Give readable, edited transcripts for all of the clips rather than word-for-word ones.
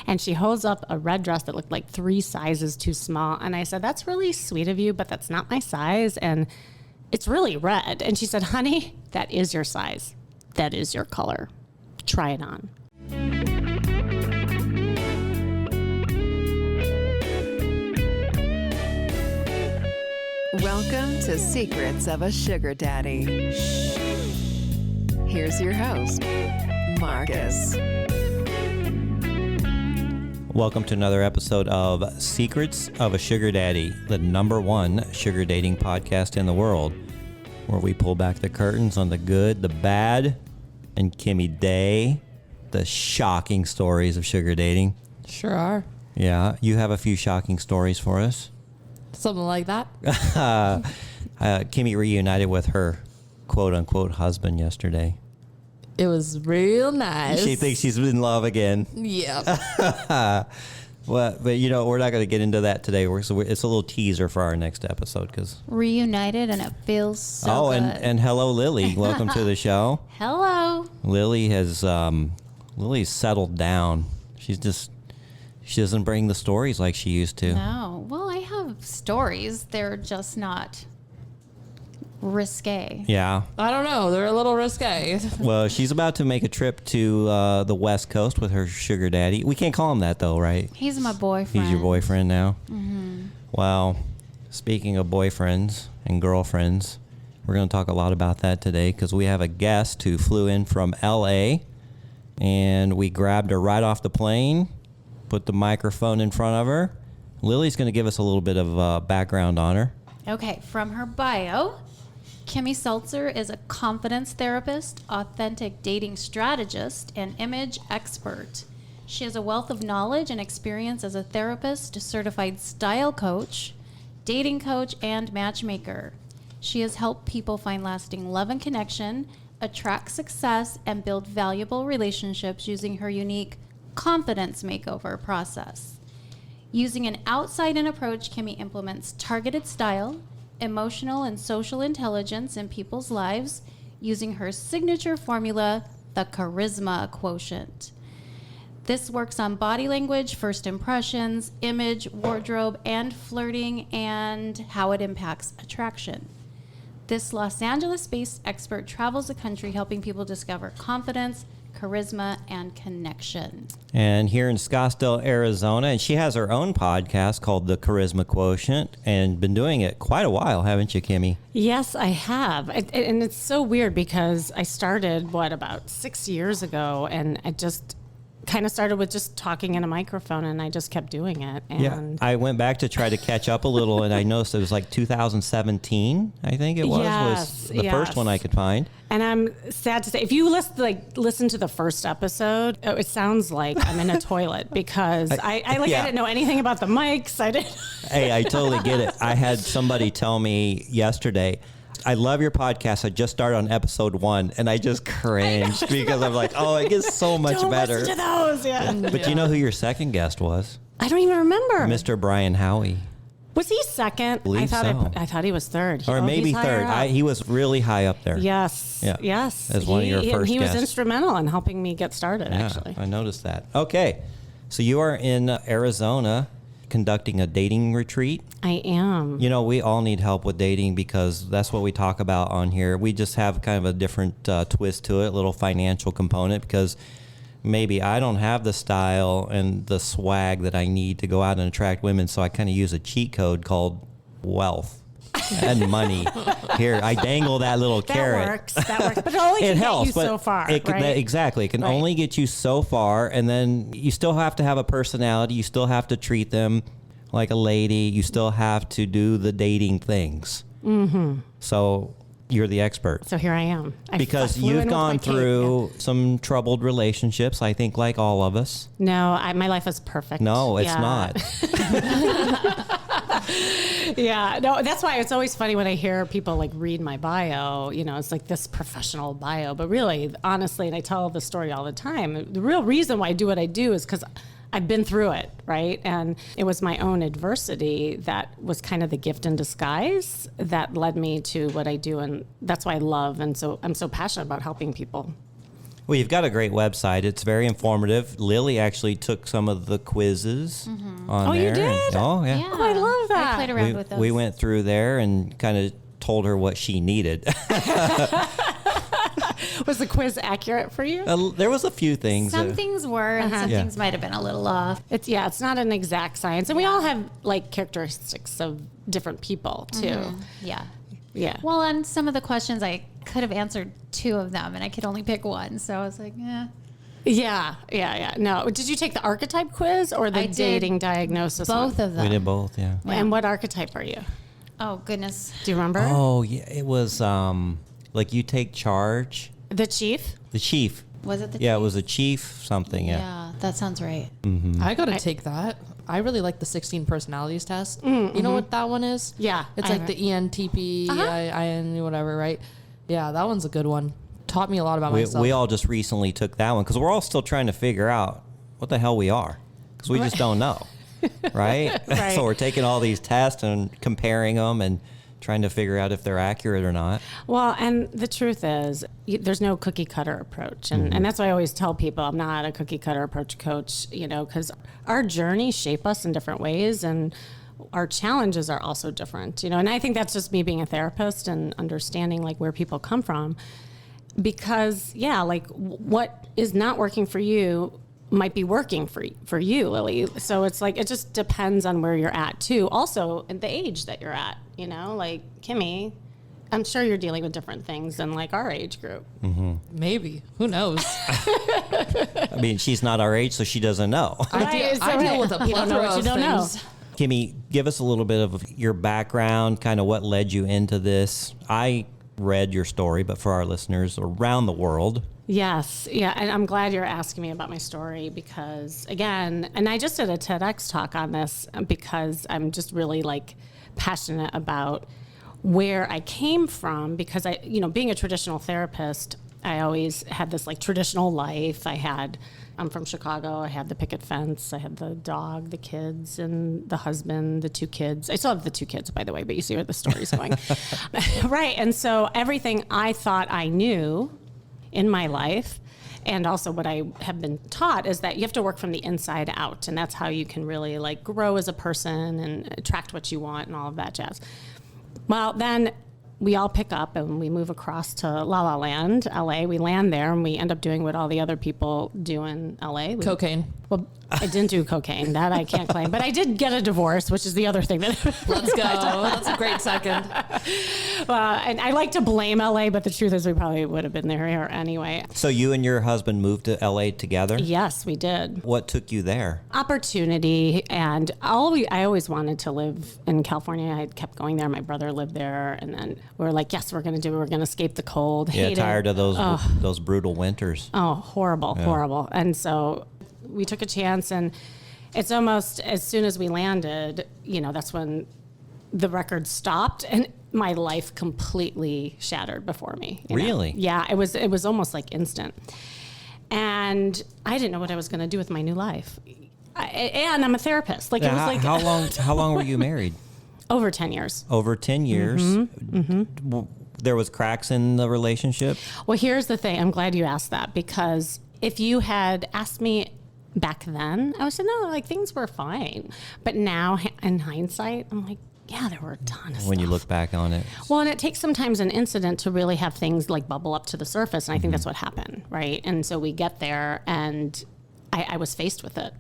And she holds up a red dress that looked like 3 sizes too small. And I said, that's really sweet of you, but that's not my size. And it's really red. And she said, honey, that is your size. That is your color. Try it on. Welcome to Secrets of a Sugar Daddy. Here's your host, Marcus. Welcome to another episode of Secrets of a Sugar Daddy, the #1 sugar dating podcast in the world, where we pull back the curtains on the good, the bad, and Kimmy Dae, the shocking stories of sugar dating. Sure are. Yeah, you have a few shocking stories for us. Something like that. Kimmy reunited with her quote-unquote husband yesterday. It was real nice. She thinks she's in love again. Yeah. Well, but you know, we're not going to get into that today. It's a little teaser for our next episode because reunited and it feels so good. And hello, Lilly. Welcome to the show. Hello. Lilly has Lily's settled down. She doesn't bring the stories like she used to. No. Well, I have stories. They're just not risque. Yeah. I don't know. They're a little risque. Well, she's about to make a trip to the West Coast with her sugar daddy. We can't call him that though, right? He's my boyfriend. He's your boyfriend now? Mm-hmm. Well, speaking of boyfriends and girlfriends, we're going to talk a lot about that today because we have a guest who flew in from L.A. and we grabbed her right off the plane, put the microphone in front of her. Lily's going to give us a little bit of background on her. Okay, from her bio, Kimmy Seltzer is a confidence therapist, authentic dating strategist, and image expert. She has a wealth of knowledge and experience as a therapist, certified style coach, dating coach, and matchmaker. She has helped people find lasting love and connection, attract success, and build valuable relationships using her unique confidence makeover process. Using an outside-in approach, Kimmy implements targeted style, emotional and social intelligence in people's lives using her signature formula, the Charisma Quotient. This works on body language, first impressions, image, wardrobe, and flirting, and how it impacts attraction. This Los Angeles-based expert travels the country helping people discover confidence, charisma, and connection. And here in Scottsdale, Arizona, and she has her own podcast called the Charisma Quotient and been doing it quite a while, haven't you, Kimmy? Yes, I have. And it's so weird because I started, about 6 years ago, and I just kind of started with just talking in a microphone, and I just kept doing it. And yeah, I went back to try to catch up a little, and I noticed it was like 2017, I think it was the first one I could find. And I'm sad to say, if you listen to the first episode, it sounds like I'm in a toilet because I didn't know anything about the mics. Hey, I totally get it. I had somebody tell me yesterday, I love your podcast. I just started on episode 1, and I just cringed because I'm like, oh, it gets so much better. Listen to those, yeah. But you know who your second guest was? I don't even remember. Mr. Brian Howie. Was he second? I thought he was third. Or maybe third. He was really high up there. Yes. Yeah. Yes. As one of your first He guests. was instrumental in helping me get started, actually. I noticed that. Okay. So you are in Arizona conducting a dating retreat. I am. You know, we all need help with dating because that's what we talk about on here. We just have kind of a different twist to it, a little financial component because maybe I don't have the style and the swag that I need to go out and attract women. So I kind of use a cheat code called wealth and money. Here, I dangle that little carrot. That works. But it only can get you so far, right? Exactly. It can only get you so far. And then you still have to have a personality. You still have to treat them like a lady. You still have to do the dating things. Mm-hmm. So you're the expert. So here I am. Because you've gone through some troubled relationships, I think, like all of us. No, my life is perfect. No, it's not. Yeah, no, that's why it's always funny when I hear people read my bio, it's like this professional bio, but really, honestly, and I tell the story all the time, the real reason why I do what I do is because I've been through it, right? And it was my own adversity that was kind of the gift in disguise that led me to what I do. And that's why I love, and so I'm so passionate about helping people. Well, you've got a great website. It's very informative. Lilly actually took some of the quizzes on Oh, there. you did? Oh, yeah. Yeah. Oh, I love that. I played around with those. We went through there and kind of told her what she needed. Was the quiz accurate for you? There was a few things. Some things were, and some Yeah. things might have been a little off. It's not an exact science, and we all have like characteristics of different people too. Yeah. Yeah. Well, on some of the questions, I could have answered 2 of them, and I could only pick one. So I was like, Yeah. No, did you take the archetype quiz or the I did dating diagnosis? both one? of them. we did both, yeah. And what archetype are you? Oh, goodness. Do you remember? Oh, yeah. It was like you take charge. The chief. The chief. Was it the Yeah, it chief? was a chief something, yeah. Yeah, that sounds right. I got to take that. I really like the 16 personalities test. You know what that one is? Yeah, It's I like know. the ENTP, IN, whatever, right? Yeah, that one's a good one. Taught me a lot about myself. We all just recently took that one because we're all still trying to figure out what the hell we are because we just don't know, right? Right. So we're taking all these tests and comparing them and trying to figure out if they're accurate or not. Well, and the truth is, there's no cookie cutter approach. And that's why I always tell people I'm not a cookie cutter approach coach, because our journeys shape us in different ways and our challenges are also different, and I think that's just me being a therapist and understanding like where people come from. Because, like what is not working for you might be working for you, Lilly. So it's like, it just depends on where you're at too. Also, at the age that you're at, like Kimmy, I'm sure you're dealing with different things than like our age group. Maybe. Who knows? I mean, she's not our age, so she doesn't know. Right, so I deal right. with a You don't know plethora what you of don't know. things. Kimmy, give us a little bit of your background, kind of what led you into this. I read your story, but for our listeners around the world. Yes. Yeah. And I'm glad you're asking me about my story because, again, and I just did a TEDx talk on this because I'm just really like passionate about where I came from because being a traditional therapist, I always had this like traditional life. I'm from Chicago. I had the picket fence. I had the dog, the kids, and the husband, the 2 kids. I still have the 2 kids, by the way, but you see where the story's going. Right. And so everything I thought I knew in my life, and also what I have been taught, is that you have to work from the inside out. And that's how you can really like grow as a person and attract what you want and all of that jazz. Well, then we all pick up and we move across to La La Land, LA. We land there and we end up doing what all the other people do in LA. Cocaine. Well, I didn't do cocaine. That I can't claim. But I did get a divorce, which is the other thing that. Let's go. That's a great second. And I like to blame LA, but the truth is we probably would have been there anyway. So you and your husband moved to LA together? Yes, we did. What took you there? Opportunity, and I always wanted to live in California. I had kept going there. My brother lived there, and then we were like, yes, we're going to escape the cold. Yeah, Hate tired it. of those brutal winters. Oh, horrible. And so we took a chance, and it's almost as soon as we landed, that's when the record stopped and my life completely shattered before me. you know? Really? Yeah, it was almost like instant. And I didn't know what I was going to do with my new life. And I'm a therapist. Like, it was like How long were you married? over 10 years. Over 10 years. There was cracks in the relationship. Well, here's the thing. I'm glad you asked that, because if you had asked me back then, I would say, no, like things were fine. But now in hindsight, I'm like, yeah, there were a ton of stuff. When you look back on it. Well, and it takes sometimes an incident to really have things like bubble up to the surface. And I think that's what happened, right? And so we get there and I was faced with it.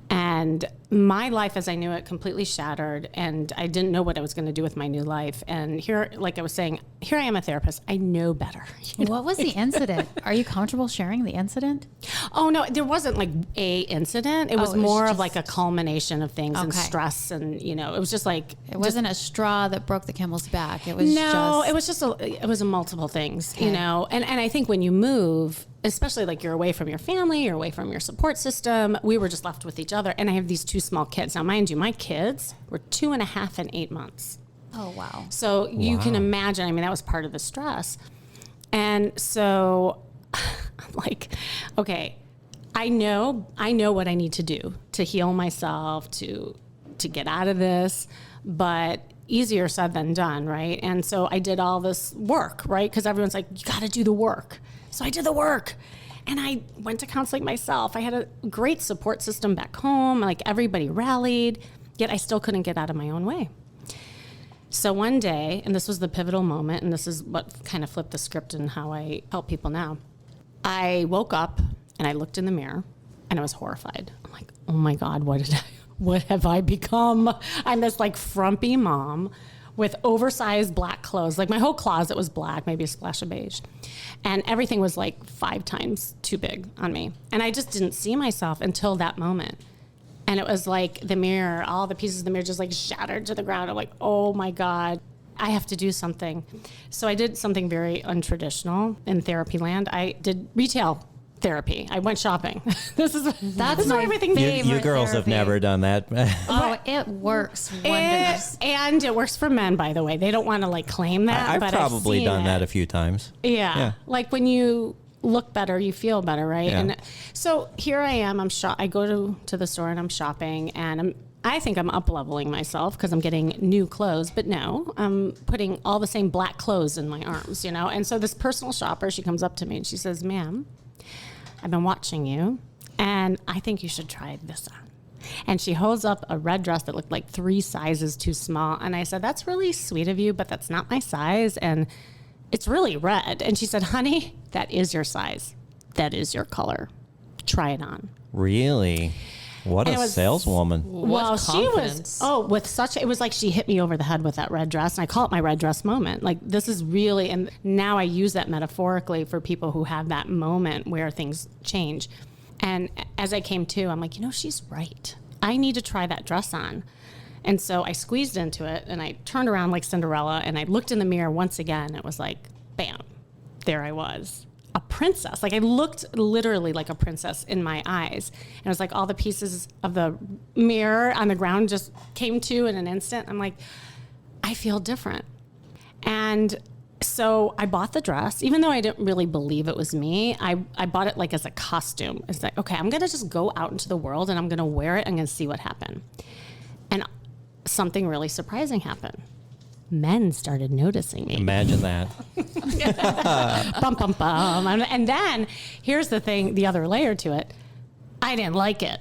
And my life as I knew it completely shattered, and I didn't know what I was going to do with my new life. And here, like I was saying, here I am a therapist. I know better. What was the incident? Are you comfortable sharing the incident? Oh, no, there wasn't like a incident. It was it was more of just- like a culmination of things and Okay. stress. And, it was just like, It wasn't a straw that broke the camel's back. It was no, just... it was a multiple things, Okay. and I think when you move, especially like you're away from your family, you're away from your support system, we were just left with each other. And I have these 2 small kids. Now, mind you, my kids were 2.5 and 8 months. Oh, wow. So you can imagine, I mean, that was part of the stress. And so I'm like, okay, I know what I need to do to heal myself, to get out of this, but easier said than done, right? And so I did all this work, right? Because everyone's like, you got to do the work. So I did the work. And I went to counseling myself. I had a great support system back home. Like everybody rallied, yet I still couldn't get out of my own way. So one day, and this was the pivotal moment, and this is what kind of flipped the script in how I help people now. I woke up and I looked in the mirror and I was horrified. I'm like, oh my God, what have I become? I'm this like frumpy mom with oversized black clothes. Like my whole closet was black, maybe a splash of beige. And everything was like 5 times too big on me. And I just didn't see myself until that moment. And it was like the mirror, all the pieces of the mirror just like shattered to the ground. I'm like, oh my God, I have to do something. So I did something very untraditional in therapy land. I did retail therapy. I went shopping. That's my everything. You girls have never done that. Oh, it works wonders. And it works for men, by the way. They don't want to like claim that. I've but probably seen done it. that a few times. Yeah. Like when you look better, you feel better, right? Yeah. And so here I am. I go to the store and I'm shopping, and I think I'm up leveling myself because I'm getting new clothes, but no, I'm putting all the same black clothes in my arms, you know? And so this personal shopper, she comes up to me and she says, ma'am, I've been watching you and I think you should try this on. And she holds up a red dress that looked like 3 sizes too small. And I said, that's really sweet of you, but that's not my size. And it's really red. And she said, honey, that is your size. That is your color. Try it on. Really? What And a it was- saleswoman. Well, she confidence. was, it was like she hit me over the head with that red dress. And I call it my red dress moment. Like this is really, and now I use that metaphorically for people who have that moment where things change. And as I came to, I'm like, she's right. I need to try that dress on. And so I squeezed into it and I turned around like Cinderella and I looked in the mirror once again. It was like, bam, there I was. A princess. Like I looked literally like a princess in my eyes. And it was like all the pieces of the mirror on the ground just came to in an instant. I'm like, I feel different. And so I bought the dress, even though I didn't really believe it was me. I bought it like as a costume. It's like, okay, I'm going to just go out into the world and I'm going to wear it. I'm going to see what happened. And something really surprising happened. Men started noticing me. Imagine that. Bum, bum, bum. And then here's the thing, the other layer to it. I didn't like it.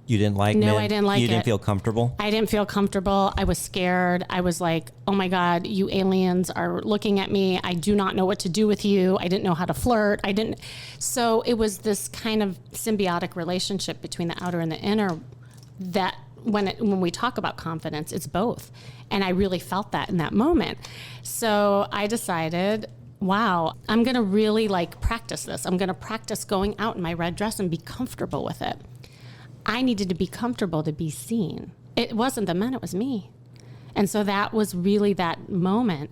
You didn't like No, men? I didn't like You it. didn't feel comfortable? I didn't feel comfortable. I was scared. I was like, oh my God, you aliens are looking at me. I do not know what to do with you. I didn't know how to flirt. So it was this kind of symbiotic relationship between the outer and the inner that when we talk about confidence, it's both. And I really felt that in that moment. So I decided, wow, I'm going to really like practice this. I'm going to practice going out in my red dress and be comfortable with it. I needed to be comfortable to be seen. It wasn't the men, it was me. And so that was really that moment.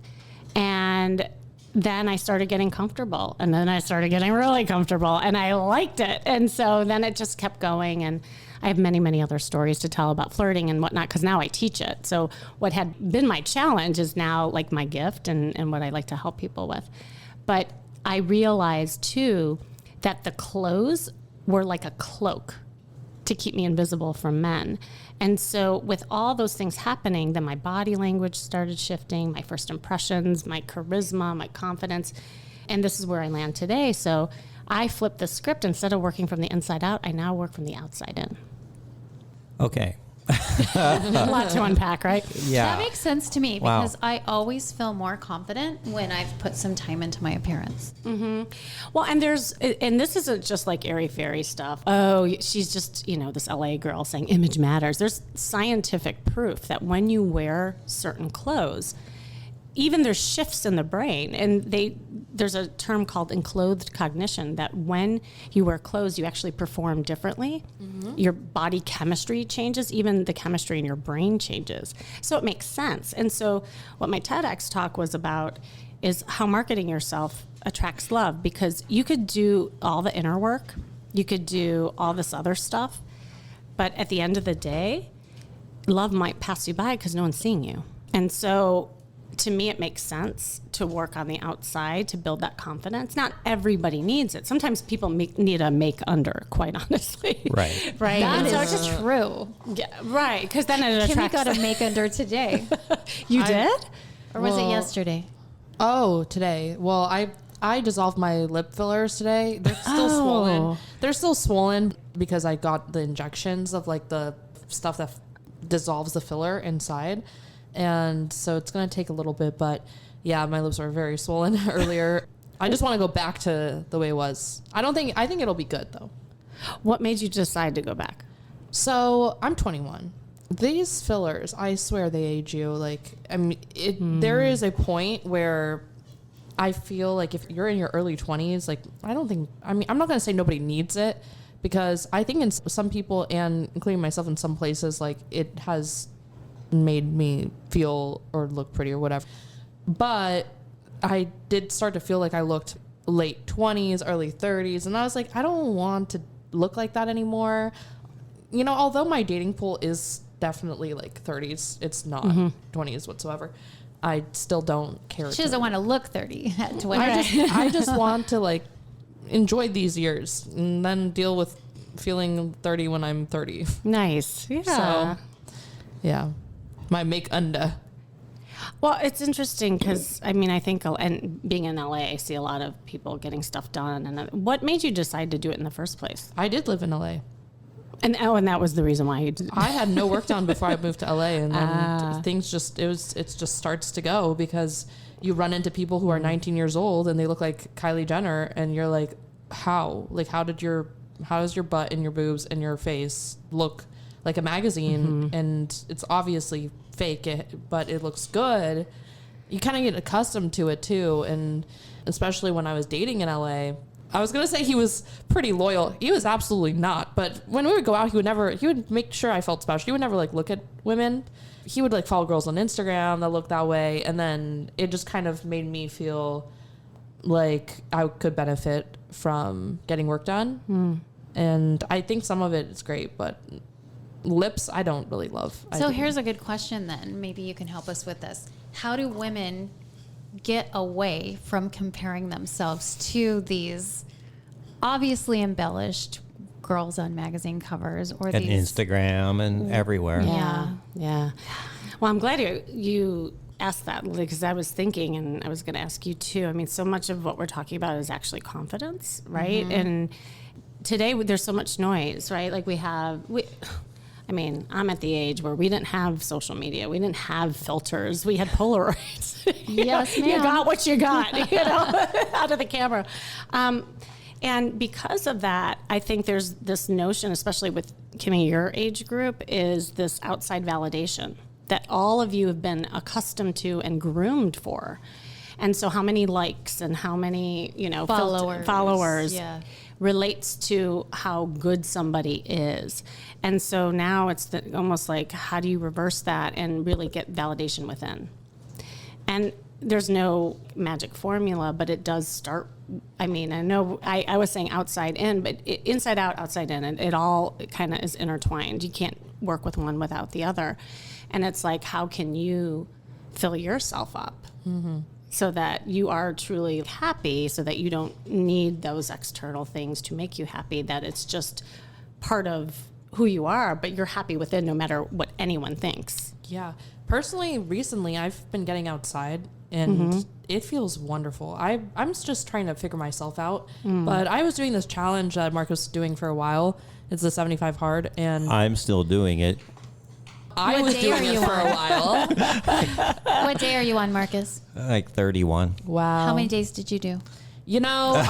And then I started getting comfortable, and then I started getting really comfortable, and I liked it. And so then it just kept going. And I have many, many other stories to tell about flirting and whatnot, because now I teach it. So what had been my challenge is now like my gift and what I like to help people with. But I realized too that the clothes were like a cloak to keep me invisible from men. And so with all those things happening, then my body language started shifting, my first impressions, my charisma, my confidence, and this is where I land today. So I flipped the script. Instead of working from the inside out, I now work from the outside in. Okay. A lot to unpack, right? Yeah. That makes sense to me Wow. because I always feel more confident when I've put some time into my appearance. Well, and this isn't just like airy fairy stuff. Oh, she's just, this LA girl saying image matters. There's scientific proof that when you wear certain clothes, even there's shifts in the brain, and there's a term called enclothed cognition, that when you wear clothes, you actually perform differently. Your body chemistry changes, even the chemistry in your brain changes. So it makes sense. And so what my TEDx talk was about is how marketing yourself attracts love, because you could do all the inner work, you could do all this other stuff, but at the end of the day, love might pass you by because no one's seeing you. And so to me, it makes sense to work on the outside to build that confidence. Not everybody needs it. Sometimes people need a make under, quite honestly. Right. Right. That And is so true. yeah, right. Because then it Kimmy attracts. got a make under today. You did? Or was it Well, yesterday? Oh, today. Well, I dissolved my lip fillers today. They're still swollen. They're still swollen because I got the injections of like the stuff that dissolves the filler inside. And so it's going to take a little bit, but yeah, my lips were very swollen earlier. I just want to go back to the way it was. I think it'll be good though. What made you decide to go back? So I'm 21. These fillers, I swear they age you. Like, I mean, there is a point where I feel like if you're in your early 20s, like, I'm not going to say nobody needs it, because I think in some people, and including myself in some places, like, it has made me feel or look pretty or whatever. But I did start to feel like I looked late 20s, early 30s, and I was like, I don't want to look like that anymore. You know, although my dating pool is definitely like 30s, it's not 20s whatsoever. I still don't care. She doesn't want to look 30 at 20. I just want to like enjoy these years and then deal with feeling 30 when I'm 30. Nice. Yeah. So, yeah. My make under. Well, it's interesting because, I mean, I think, and being in LA, I see a lot of people getting stuff done. And what made you decide to do it in the first place? I did live in LA. And that was the reason why you did. I had no work done before I moved to LA, and then things it just starts to go, because you run into people who are 19 years old and they look like Kylie Jenner, and you're like, how does your butt and your boobs and your face look like a magazine? And it's obviously fake, but it looks good. You kind of get accustomed to it too. And especially when I was dating in LA, I was going to say he was pretty loyal. He was absolutely not. But when we would go out, he would make sure I felt special. He would never like look at women. He would like follow girls on Instagram that looked that way. And then it just kind of made me feel like I could benefit from getting work done. And I think some of it is great, but lips, I don't really love. So here's a good question then. Maybe you can help us with this. How do women get away from comparing themselves to these obviously embellished girls on magazine covers or and these Instagram and everywhere? Yeah. Well, I'm glad you asked that, because I was thinking, and I was going to ask you too. I mean, so much of what we're talking about is actually confidence, right? And today there's so much noise, right? Like I'm at the age where we didn't have social media. We didn't have filters. We had Polaroids. Yes, ma'am. You got what you got, out of the camera. And because of that, I think there's this notion, especially with Kimmy, your age group, is this outside validation that all of you have been accustomed to and groomed for. And so how many likes and how many, followers relates to how good somebody is. And so now it's almost like, how do you reverse that and really get validation within? And there's no magic formula, but it does start. I mean, I know I was saying outside in, but inside out, outside in, it all kind of is intertwined. You can't work with one without the other. And it's like, how can you fill yourself up so that you are truly happy, so that you don't need those external things to make you happy, that it's just part of who you are, but you're happy within no matter what anyone thinks. Yeah. Personally, recently, I've been getting outside, and it feels wonderful. I'm just trying to figure myself out. But I was doing this challenge that Mark was doing for a while. It's the 75 hard, and I'm still doing it. I was doing it for a while. What day are you on, Marcus? Like 31. Wow. How many days did you do? You know,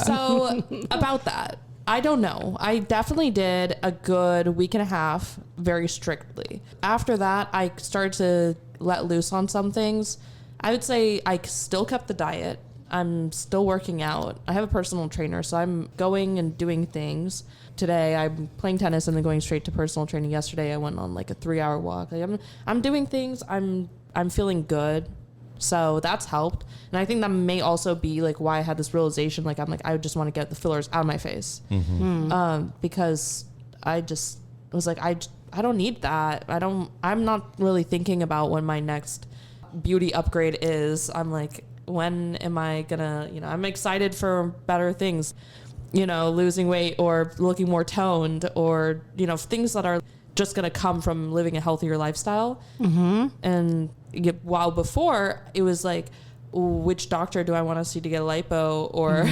so about that, I don't know. I definitely did a good week and a half very strictly. After that, I started to let loose on some things. I would say I still kept the diet. I'm still working out. I have a personal trainer, so I'm going and doing things. Today, I'm playing tennis and then going straight to personal training. Yesterday, I went on like a 3-hour walk. Like, I'm doing things. I'm feeling good. So that's helped. And I think that may also be like why I had this realization. Like, I just want to get the fillers out of my face. Because I just was like, I don't need that. I'm not really thinking about when my next beauty upgrade is. I'm like, when am I gonna, I'm excited for better things, losing weight or looking more toned, or, things that are just gonna come from living a healthier lifestyle. And while before it was like, which doctor do I want to see to get a lipo or,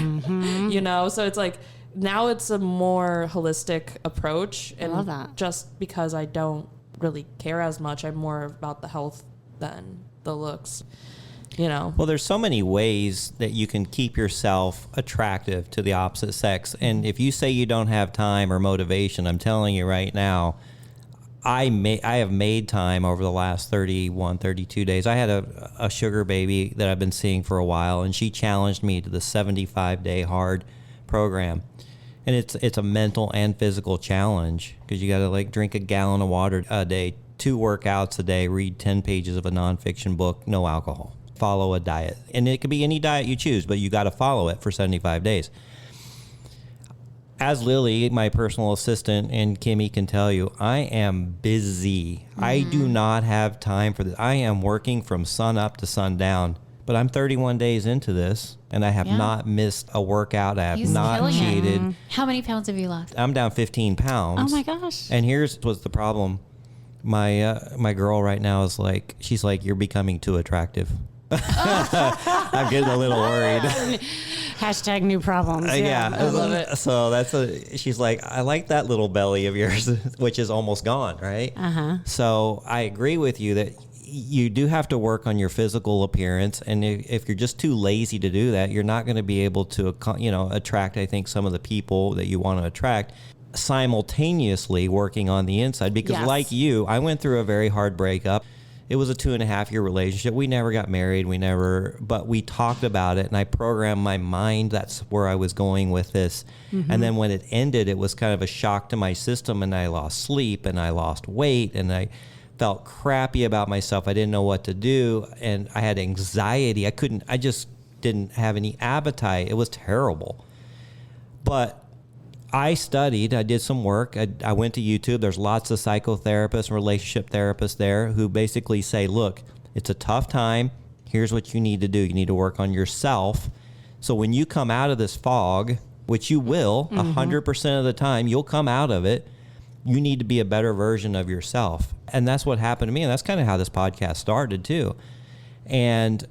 you know, so it's like, now it's a more holistic approach. And I love that. Just because I don't really care as much, I'm more about the health than the looks, you know? Well, there's so many ways that you can keep yourself attractive to the opposite sex. And if you say you don't have time or motivation, I'm telling you right now, I have made time over the last 31, 32 days. I had a sugar baby that I've been seeing for a while, and she challenged me to the 75-day hard program. And it's a mental and physical challenge because you got to like drink a gallon of water a day, 2 workouts a day, read 10 pages of a nonfiction book, no alcohol, follow a diet. And it could be any diet you choose, but you got to follow it for 75 days. As Lilly, my personal assistant, and Kimmy can tell you, I am busy. I do not have time for this. I am working from sun up to sundown. But I'm 31 days into this, and I have not missed a workout. I have He's not killing it. cheated. How many pounds have you lost? I'm down 15 pounds. Oh my gosh. And here's what's the problem. My girl right now is like, she's like, you're becoming too attractive. I'm getting a little worried. Hashtag new problems. Yeah, I love it. So she's like, I like that little belly of yours, which is almost gone, right? So I agree with you that you do have to work on your physical appearance, and if you're just too lazy to do that, you're not going to be able to, attract, I think, some of the people that you want to attract simultaneously working on the inside. Because like you, I went through a very hard breakup. It was a 2.5-year relationship. We never got married. But we talked about it, and I programmed my mind. That's where I was going with this. And then when it ended, it was kind of a shock to my system, and I lost sleep, and I lost weight, and I felt crappy about myself. I didn't know what to do, and I had anxiety. I just didn't have any appetite. It was terrible. But I studied, I did some work. I went to YouTube. There's lots of psychotherapists and relationship therapists there who basically say, look, it's a tough time. Here's what you need to do. You need to work on yourself. So when you come out of this fog, which you will, 100% of the time, you'll come out of it. You need to be a better version of yourself. And that's what happened to me. And that's kind of how this podcast started too. And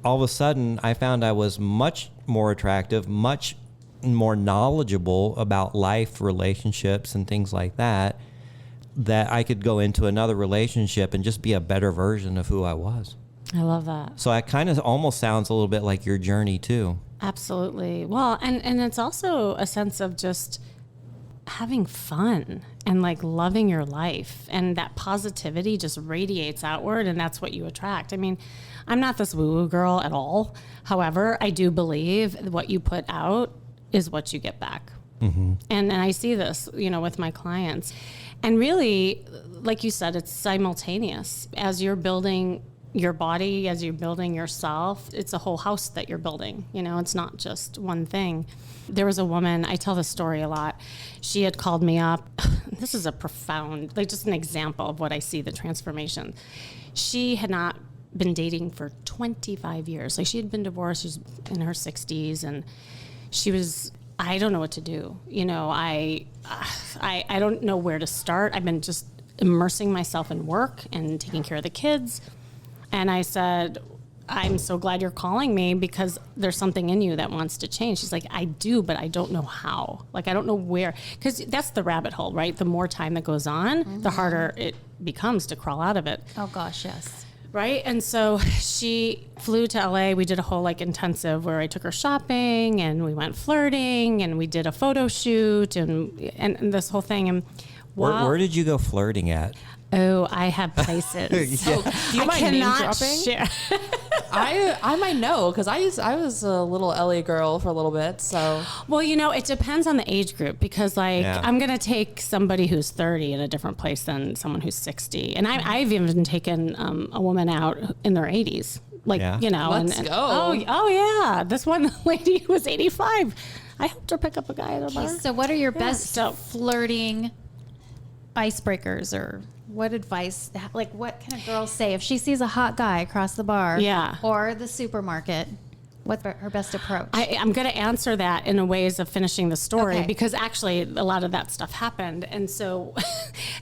all of a sudden I found I was much more attractive, much more knowledgeable about life, relationships, and things like that I could go into another relationship and just be a better version of who I was. I love that. So it kind of almost sounds a little bit like your journey too. Absolutely. Well, and it's also a sense of just having fun and like loving your life, and that positivity just radiates outward, and that's what you attract. I mean, I'm not this woo-woo girl at all. However, I do believe what you put out is what you get back. And I see this, with my clients. And really, like you said, it's simultaneous. As you're building your body, as you're building yourself, it's a whole house that you're building. It's not just one thing. There was a woman, I tell this story a lot. She had called me up. This is a profound, just an example of what I see, the transformation. She had not been dating for 25 years. She had been divorced. She was in her 60s, and she was, I don't know what to do. I don't know where to start. I've been just immersing myself in work and taking care of the kids. And I said, I'm so glad you're calling me because there's something in you that wants to change. She's like, I do, but I don't know how. I don't know where. Because that's the rabbit hole, right? The more time that goes on, the harder it becomes to crawl out of it. Oh, gosh, yes. Right? And so she flew to LA. We did a whole intensive where I took her shopping, and we went flirting, and we did a photo shoot and this whole thing. And Where did you go flirting at? Oh, I have places. Do you mind name dropping? Share. I might know because I was a little LA girl for a little bit. So Well, it depends on the age group because I'm going to take somebody who's 30 in a different place than someone who's 60. And I've even taken a woman out in their 80s. Let's go. Oh, yeah. This one lady was 85. I helped her pick up a guy at a bar. So what are your best flirting icebreakers, or what advice, what can a girl say if she sees a hot guy across the bar or the supermarket? What's her best approach? I'm going to answer that in a ways of finishing the story because actually a lot of that stuff happened. And so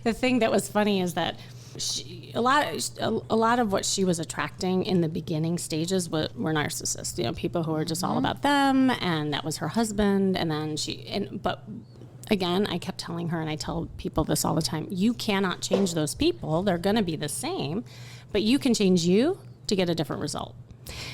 the thing that was funny is that a lot of what she was attracting in the beginning stages were narcissists. You know, people who were just all about them, and that was her husband. And then but again, I kept telling her, and I tell people this all the time: you cannot change those people; they're going to be the same, but you can change you to get a different result.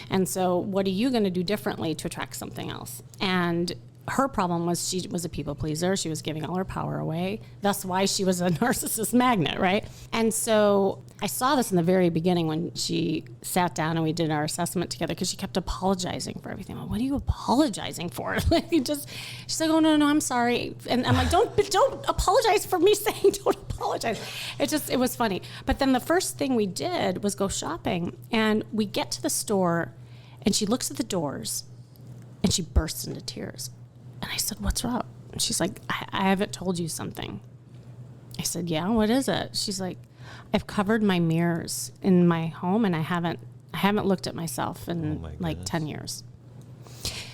And so, what are you going to do differently to attract something else? And her problem was she was a people pleaser. She was giving all her power away. That's why she was a narcissist magnet, right? And so I saw this in the very beginning when she sat down and we did our assessment together, because she kept apologizing for everything. Well, what are you apologizing for? She's like, oh, no, I'm sorry. And I'm like, don't apologize for me saying don't apologize. It was funny. But then the first thing we did was go shopping, and we get to the store and she looks at the doors and she bursts into tears. And I said, what's wrong? And she's like, I haven't told you something. I said, yeah, what is it? She's like, I've covered my mirrors in my home, and I haven't looked at myself in like 10 years.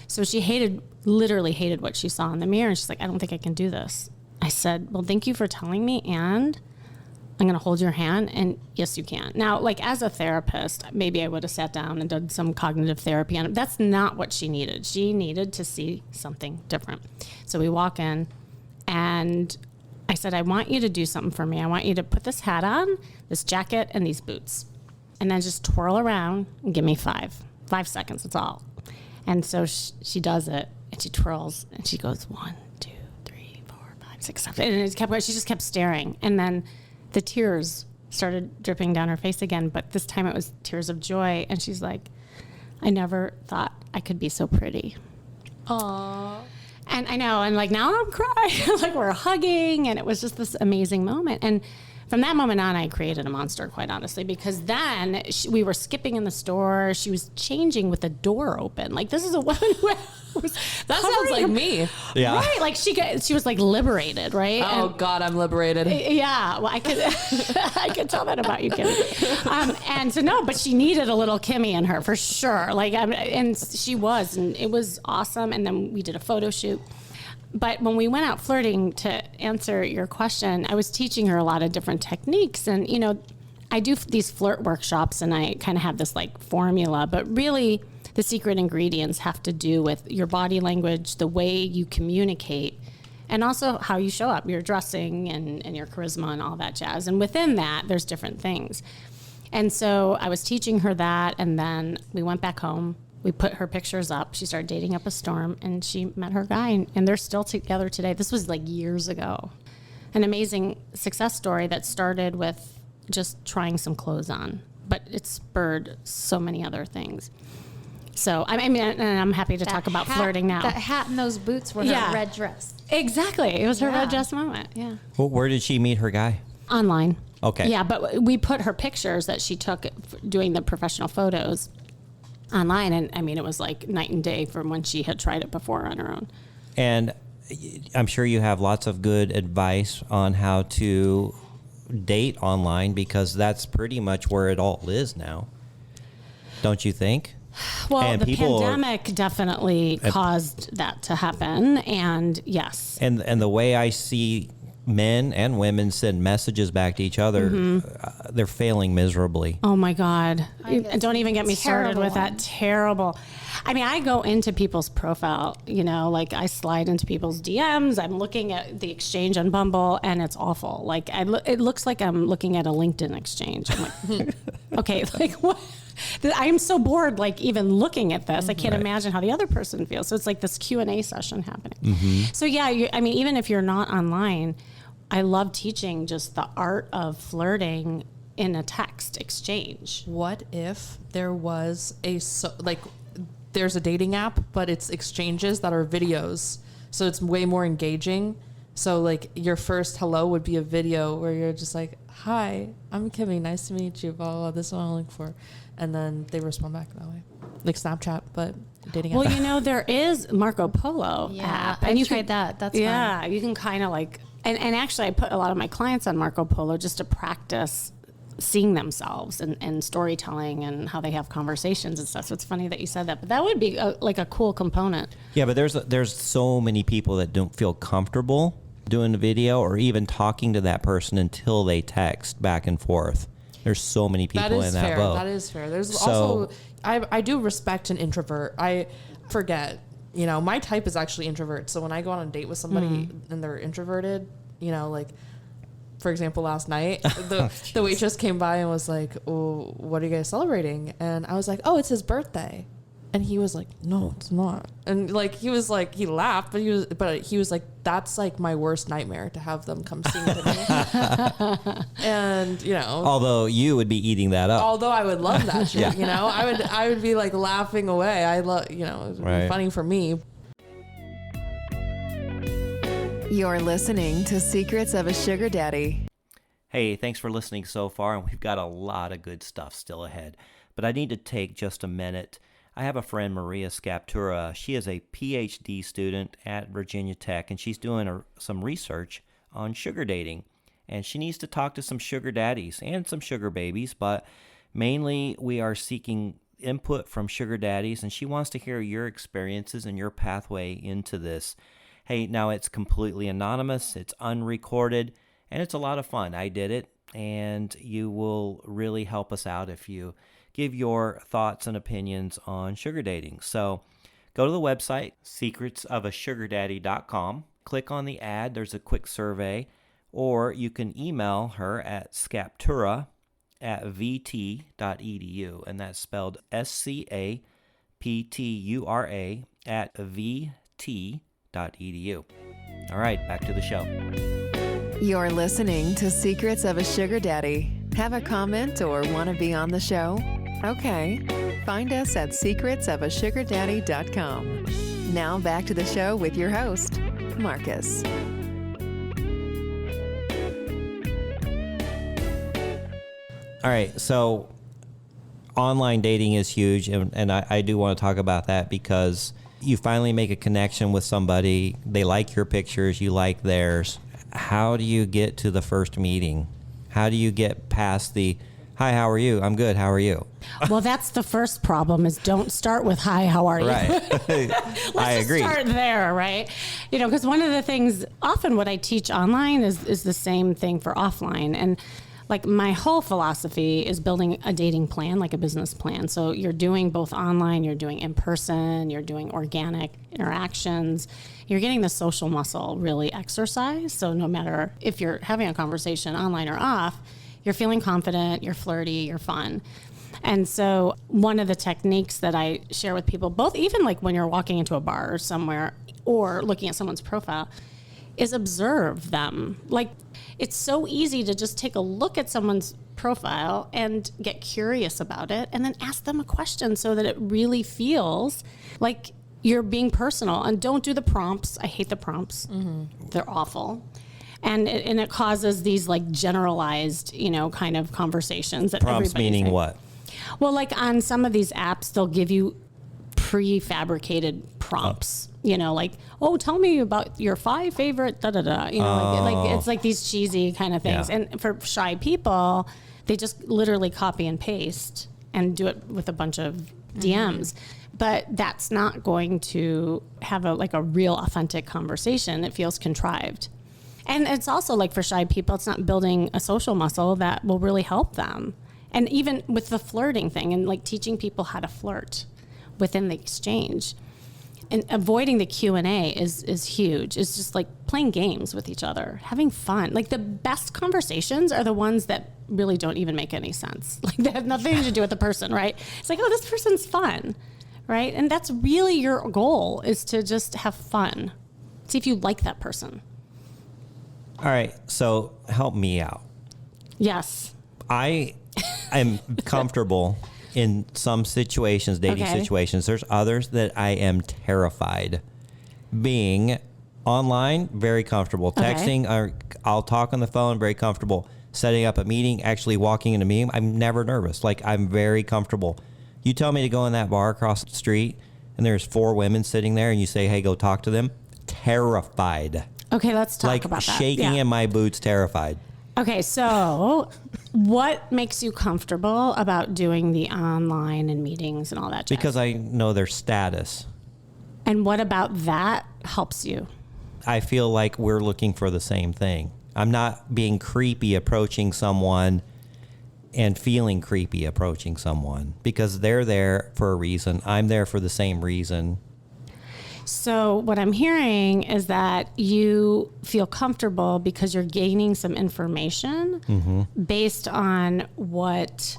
So she literally hated what she saw in the mirror. And she's like, I don't think I can do this. I said, well, thank you for telling me. And I'm going to hold your hand, and yes, you can. Now, like as a therapist, maybe I would have sat down and done some cognitive therapy on it. That's not what she needed. She needed to see something different. So we walk in, and I said, I want you to do something for me. I want you to put this hat on, this jacket, and these boots, and then just twirl around and give me 5 seconds. That's all. And so she does it, and she twirls, and she goes 1, 2, 3, 4, 5, 6, 7, and she just kept staring, and then the tears started dripping down her face again, but this time it was tears of joy. And she's like, I never thought I could be so pretty. Aww. And I know, and like now I'm crying, like we're hugging, and it was just this amazing moment. And from that moment on, I created a monster, quite honestly, because then we were skipping in the store. She was changing with the door open. Like, this is a woman who was that sounds like me. Yeah. Right. Like she was like liberated, right? Oh, and, God, I'm liberated. yeah. Well, I could tell that about you, Kimmy. And so no, but she needed a little Kimmy in her for sure. Like, and she was, and it was awesome. And then we did a photo shoot. But when we went out flirting, to answer your question, I was teaching her a lot of different techniques. And, you know, I do these flirt workshops, and I kind of have this like formula, but really the secret ingredients have to do with your body language, the way you communicate, and also how you show up, your dressing and your charisma and all that jazz. And within that, there's different things. And so I was teaching her that, and then we went back home. We put her pictures up. She started dating up a storm, and she met her guy, and they're still together today. This was like years ago. An amazing success story that started with just trying some clothes on, but it spurred so many other things. So, I mean, and I'm happy to talk about flirting now. That hat and those boots were her red dress. Exactly. It was her red dress moment. Yeah. Well, where did she meet her guy? Online. Okay. Yeah, but we put her pictures that she took doing the professional photos online, and I mean, it was like night and day from when she had tried it before on her own. And I'm sure you have lots of good advice on how to date online, because that's pretty much where it all is now, don't you think? Well, and the pandemic definitely caused that to happen, and yes. And the way I see men and women send messages back to each other, they're failing miserably. Oh my God. Don't even get me started with that. Terrible. I mean, I go into people's profile, you know, like I slide into people's DMs. I'm looking at the exchange on Bumble, and it's awful. Like it looks like I'm looking at a LinkedIn exchange. I'm like, okay, like what? I am so bored, like even looking at this. I can't imagine how the other person feels. So it's like this Q&A session happening. So yeah, I mean, even if you're not online, I love teaching just the art of flirting in a text exchange. What if there was there's a dating app, but it's exchanges that are videos, so it's way more engaging. So like your first hello would be a video where you're just like, hi, I'm Kimmy, nice to meet you, blah, blah, blah, this is what I'm looking for. And then they respond back that way. Like Snapchat, but dating app. Well, you know, there is Marco Polo app. And you tried that. That's fun. You can kind of like, and actually I put a lot of my clients on Marco Polo just to practice seeing themselves and storytelling and how they have conversations and stuff. So it's funny that you said that, but that would be like a cool component. Yeah, but there's so many people that don't feel comfortable doing the video or even talking to that person until they text back and forth. There's so many people That is in that fair. boat. That is fair. There's So- also, I do respect an introvert. I forget, my type is actually introvert. So when I go on a date with somebody and they're introverted, like, for example, last night, the waitress came by and was like, "Oh, what are you guys celebrating?" And I was like, "Oh, it's his birthday." And he was like, "No, it's not." And like, he was like, he laughed, but he was like, "That's like my worst nightmare, to have them come sing to me." And Although you would be eating that up. although I would love that shit, I would be like laughing away. I love, it would be funny for me. You're listening to Secrets of a Sugar Daddy. Hey, thanks for listening so far, and we've got a lot of good stuff still ahead. But I need to take just a minute. I have a friend, Maria Scaptura. She is a PhD student at Virginia Tech, and she's doing some research on sugar dating. And she needs to talk to some sugar daddies and some sugar babies, but mainly we are seeking input from sugar daddies, and she wants to hear your experiences and your pathway into this. Hey, now it's completely anonymous, it's unrecorded, and it's a lot of fun. I did it, and you will really help us out if you give your thoughts and opinions on sugar dating. So go to the website, secretsofasugardaddy.com. Click on the ad. There's a quick survey. Or you can email her at scaptura@vt.edu. And that's spelled SCAPTURA @vt.edu. All right, back to the show. You're listening to Secrets of a Sugar Daddy. Have a comment or want to be on the show? Okay. Find us at secretsofasugardaddy.com. Now back to the show with your host, Marcus. All right, so online dating is huge, and I do want to talk about that because you finally make a connection with somebody. They like your pictures, you like theirs. How do you get to the first meeting? How do you get past the, "Hi, how are you? I'm good, how are you?" Well, that's the first problem is don't start with, "Hi, how are you?" Right. I agree. Start there, right? Because one of the things, often what I teach online is the same thing for offline. And like my whole philosophy is building a dating plan, like a business plan. So you're doing both online, you're doing in person, you're doing organic interactions. You're getting the social muscle really exercised. So no matter if you're having a conversation online or off, you're feeling confident, you're flirty, you're fun. And so one of the techniques that I share with people, both even like when you're walking into a bar or somewhere or looking at someone's profile, is observe them. Like, it's so easy to just take a look at someone's profile and get curious about it and then ask them a question so that it really feels like you're being personal. And don't do the prompts. I hate the prompts. They're awful. And it causes these like generalized, kind of conversations that Prompts meaning what? Well, like on some of these apps, they'll give you prefabricated prompts. Like, "Oh, tell me about your 5 favorite da-da-da." Like it's like these cheesy kind of things. Yeah. And for shy people, they just literally copy and paste and do it with a bunch of DMs. But that's not going to have a real authentic conversation. It feels contrived. And it's also like for shy people, it's not building a social muscle that will really help them. And even with the flirting thing and like teaching people how to flirt within the exchange. And avoiding the Q&A is huge. It's just like playing games with each other, having fun. Like the best conversations are the ones that really don't even make any sense. Like they have nothing to do with the person, right? It's like, oh, this person's fun, right? And that's really your goal, is to just have fun. See if you like that person. All right, so help me out. Yes. I am comfortable in some situations, dating situations. There's others that I am terrified. Being online, very comfortable. Texting, I'll talk on the phone, very comfortable. Setting up a meeting, actually walking in a meeting, I'm never nervous. Like, I'm very comfortable. You tell me to go in that bar across the street and there's 4 women sitting there and you say, "Hey, go talk to them." Terrified. Okay, let's talk about that. Like shaking in my boots, terrified. Okay, so what makes you comfortable about doing the online and meetings and all that jazz? Because I know their status. And what about that helps you? I feel like we're looking for the same thing. I'm not being creepy approaching someone and feeling creepy approaching someone because they're there for a reason. I'm there for the same reason. So what I'm hearing is that you feel comfortable because you're gaining some information based on what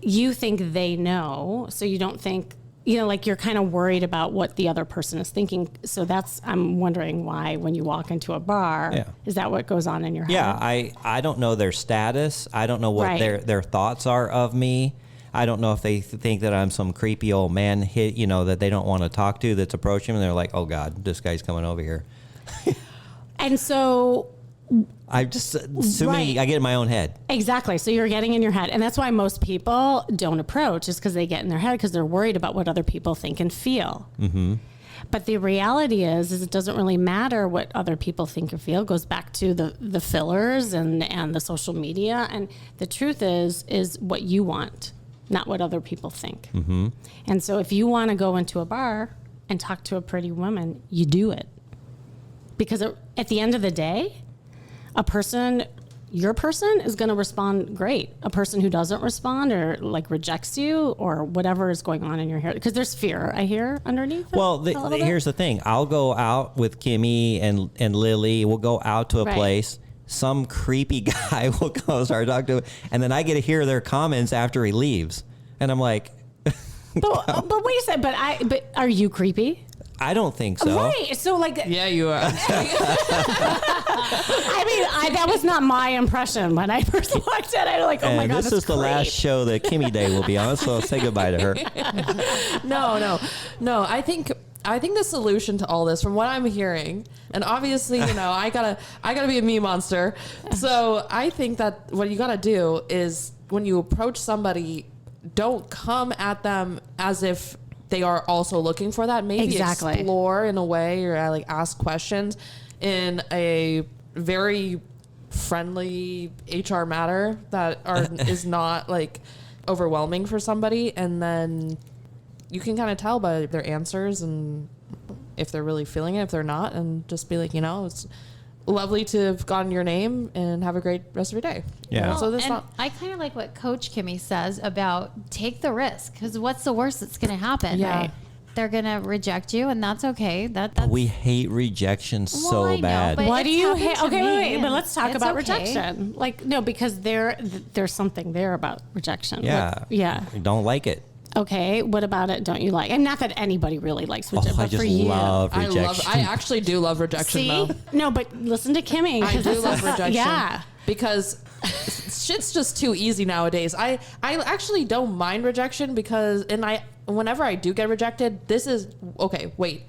you think they know. So you don't think, like you're kind of worried about what the other person is thinking. So I'm wondering why when you walk into a bar, is that what goes on in your head? Yeah, I don't know their status. I don't know what their thoughts are of me. I don't know if they think that I'm some creepy old man that they don't want to talk to that's approaching them. And they're like, oh God, this guy's coming over here. And so I'm just assuming I get in my own head. Exactly. So you're getting in your head. And that's why most people don't approach, is because they get in their head because they're worried about what other people think and feel. Mm-hmm. But the reality is it doesn't really matter what other people think or feel. It goes back to the fillers and the social media. And the truth is what you want, not what other people think. Mm-hmm. And so if you want to go into a bar and talk to a pretty woman, you do it. Because at the end of the day, your person is going to respond great. A person who doesn't respond or like rejects you or whatever is going on in your hair, because there's fear, I hear, underneath. Well, here's the thing. I'll go out with Kimmy and Lilly. We'll go out to a place. Some creepy guy will go start talking to him, and then I get to hear their comments after he leaves. And I'm like... but wait a second, but are you creepy? I don't think so. Right. So yeah, you are. I mean, that was not my impression when I first looked at it. I'm like, oh my God, this is the last show that Kimmy Dae will be on, so I'll say goodbye to her. No. I think the solution to all this, from what I'm hearing, and obviously, I gotta be a me monster. So I think that what you gotta do is when you approach somebody, don't come at them as if they are also looking for that. Maybe explore in a way, or ask questions in a very friendly HR manner that is not overwhelming for somebody, and then you can kind of tell by their answers and if they're really feeling it, if they're not, and just be like, it's lovely to have gotten your name and have a great rest of your day. Yeah. So I kind of like what Coach Kimmy says about take the risk, because what's the worst that's going to happen? Yeah. Right? They're going to reject you, and that's okay. That's we hate rejection so bad. What do you hate? Okay, wait, but let's talk about okay. rejection. No, because there's something there about rejection. Yeah. Yeah. I don't like it. Okay, what about it don't you like? And not that anybody really likes rejection, but I just for you. love rejection. I actually do love rejection, See? though. No, but listen to Kimmy. I do love rejection. Yeah. Because shit's just too easy nowadays. I actually don't mind rejection because, whenever I do get rejected, this is, okay, wait.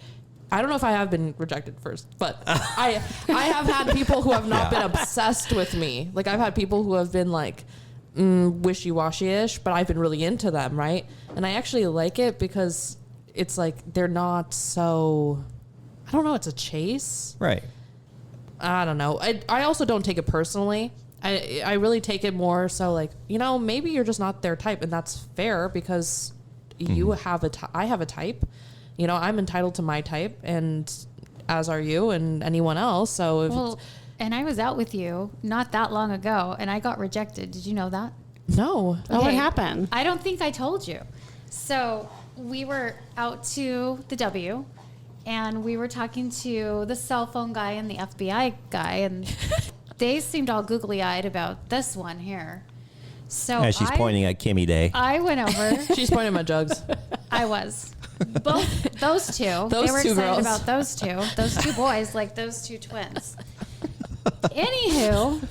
I don't know if I have been rejected first, but I have had people who have not been obsessed with me. I've had people who have been wishy-washy-ish, but I've been really into them, right? And I actually like it because it's they're not so, I don't know, it's a chase. Right. I don't know. I also don't take it personally. I really take it more so maybe you're just not their type, and that's fair because you have I have a type. I'm entitled to my type, and as are you and anyone else. So and I was out with you not that long ago, and I got rejected. Did you know that? No. Oh, what happened? I don't think I told you. So we were out to the W, and we were talking to the cell phone guy and the FBI guy, and they seemed all googly-eyed about this one here. So As she's pointing at Kimmy Dae. I went over. She's pointing at my jugs. I was. Both those two. They were two excited girls. about those two boys, like those two twins. Anywho,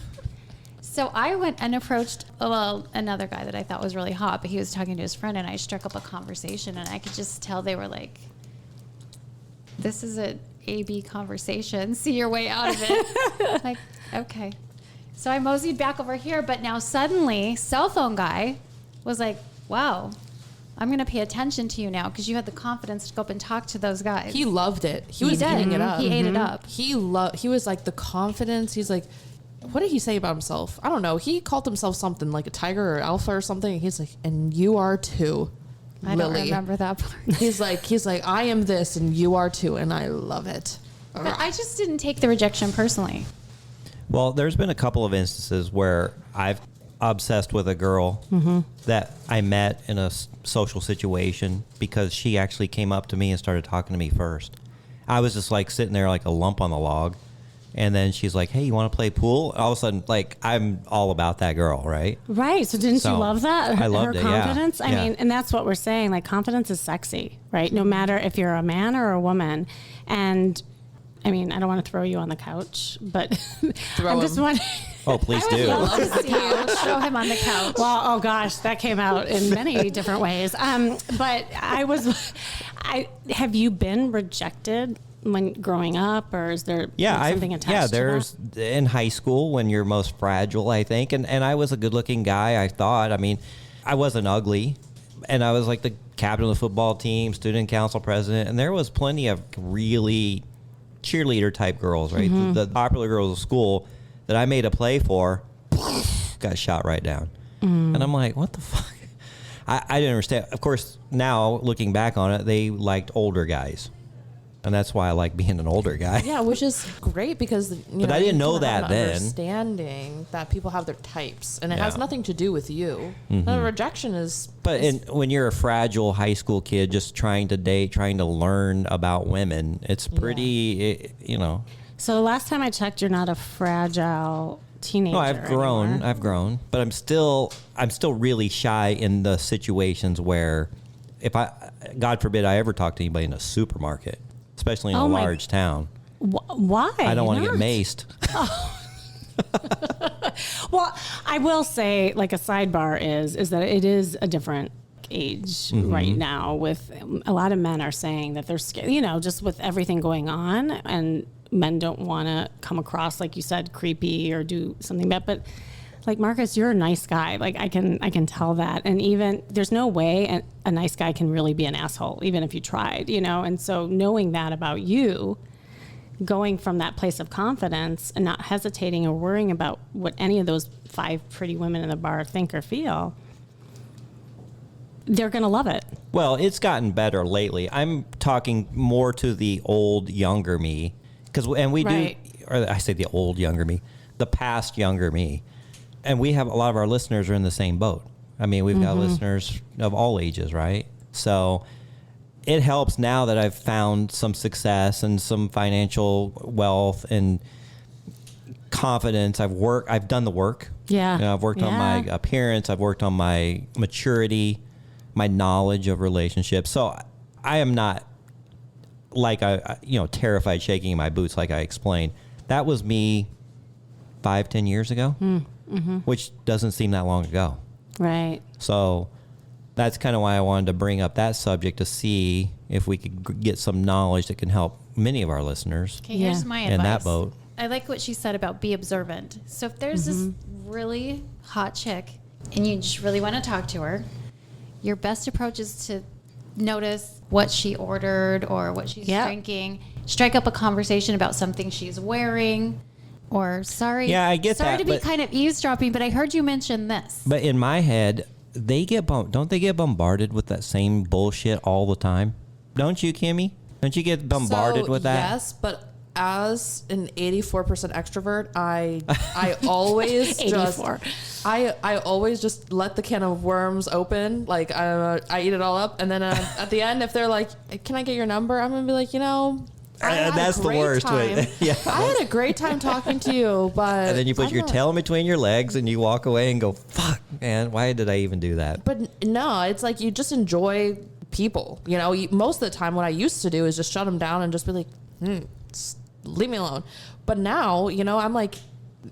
so I went and approached another guy that I thought was really hot, but he was talking to his friend, and I struck up a conversation, and I could just tell they were like, "This is an A-B conversation. See your way out of it." Okay. So I moseyed back over here, but now suddenly, cell phone guy was like, "Wow, I'm going to pay attention to you now because you had the confidence to go up and talk to those guys." He loved it. He was did. eating it up. He ate it up. He was the confidence. He's like, what did he say about himself? I don't know. He called himself something like a tiger or alpha or something. He's like, and you are too, I Lilly. don't remember that part. He's like, I am this and you are too, and I love it. But I just didn't take the rejection personally. Well, there's been a couple of instances where I've obsessed with a girl that I met in a social situation because she actually came up to me and started talking to me first. I was just like sitting there like a lump on the log. And then she's like, hey, you want to play pool? All of a sudden, like, I'm all about that girl, right? Right. So didn't you love that? I loved her it, yeah. confidence? I Yeah. mean, and that's what we're saying. Like, confidence is sexy, right? No matter if you're a man or a woman. And I mean, I don't want to throw you on the couch, but I'm just wondering. Oh, please do. Love to see you. Throw him on the couch. Well, oh gosh, that came out in many different ways. But have you been rejected when growing up, or is there something attached to there's that? In high school when you're most fragile, I think, and I was a good looking guy, I thought. I mean, I wasn't ugly, and I was like the captain of the football team, student council president, and there was plenty of really cheerleader type girls, right? The popular girls of school that I made a play for got shot right down. And I'm like, what the fuck? I didn't understand. Of course, now looking back on it, they liked older guys. And that's why I like being an older guy. Yeah, which is great because But I didn't know you can have that an then. Understanding that people have their types, and it has Yeah. nothing to do with you. The rejection is. But when you're a fragile high school kid just trying to date, trying to learn about women, it's pretty, So the last time I checked, you're not a fragile teenager. No, I've grown. anymore. I've grown, but I'm still really shy in the situations where, if God forbid, I ever talk to anybody in a supermarket, especially in a large town. Why? I don't want to not? get maced. Well, I will say, like, a sidebar is that it is a different age right now. With a lot of men are saying that they're scared, just with everything going on, and men don't want to come across, like you said, creepy or do something bad. But like, Marcus, you're a nice guy. Like, I can tell that. And even there's no way a nice guy can really be an asshole, even if you tried, And so knowing that about you, going from that place of confidence and not hesitating or worrying about what any of those 5 pretty women in the bar think or feel, they're going to love it. Well, it's gotten better lately. I'm talking more to the old, younger me. Right. Or I say the old, younger me, the past, younger me. And we have a lot of our listeners are in the same boat. I mean, we've got listeners of all ages, right? So it helps now that I've found some success and some financial wealth and confidence. I've done the work. Yeah. I've worked on my appearance. I've worked on my maturity, my knowledge of relationships. So I am not like terrified, shaking in my boots, like I explained. That was me 5-10 years ago, which doesn't seem that long ago. Right. So that's kind of why I wanted to bring up that subject to see if we could get some knowledge that can help many of our listeners Okay, here's Yeah. my advice. in that boat. I like what she said about be observant. So if there's this really hot chick and you just really want to talk to her, your best approach is to notice what she ordered or what she's drinking. Strike up a conversation about something she's wearing. Or sorry, Yeah, I get sorry that, to be but- kind of eavesdropping, but I heard you mention this. But in my head, don't they get bombarded with that same bullshit all the time? Don't you, Kimmy? Don't you get bombarded with that? Yes, but as an 84% extrovert, I always 84. I always just let the can of worms open. Like I eat it all up, and then at the end, if they're like, "Can I get your number?" I'm gonna be like, I had That's a the great worst. time. Yeah. I had a great time talking to you, but And then you put I'm your not- tail in between your legs and you walk away and go, fuck, man, why did I even do that? But no, it's like you just enjoy people. Most of the time, what I used to do is just shut them down and just be like, just leave me alone. But now, I'm like,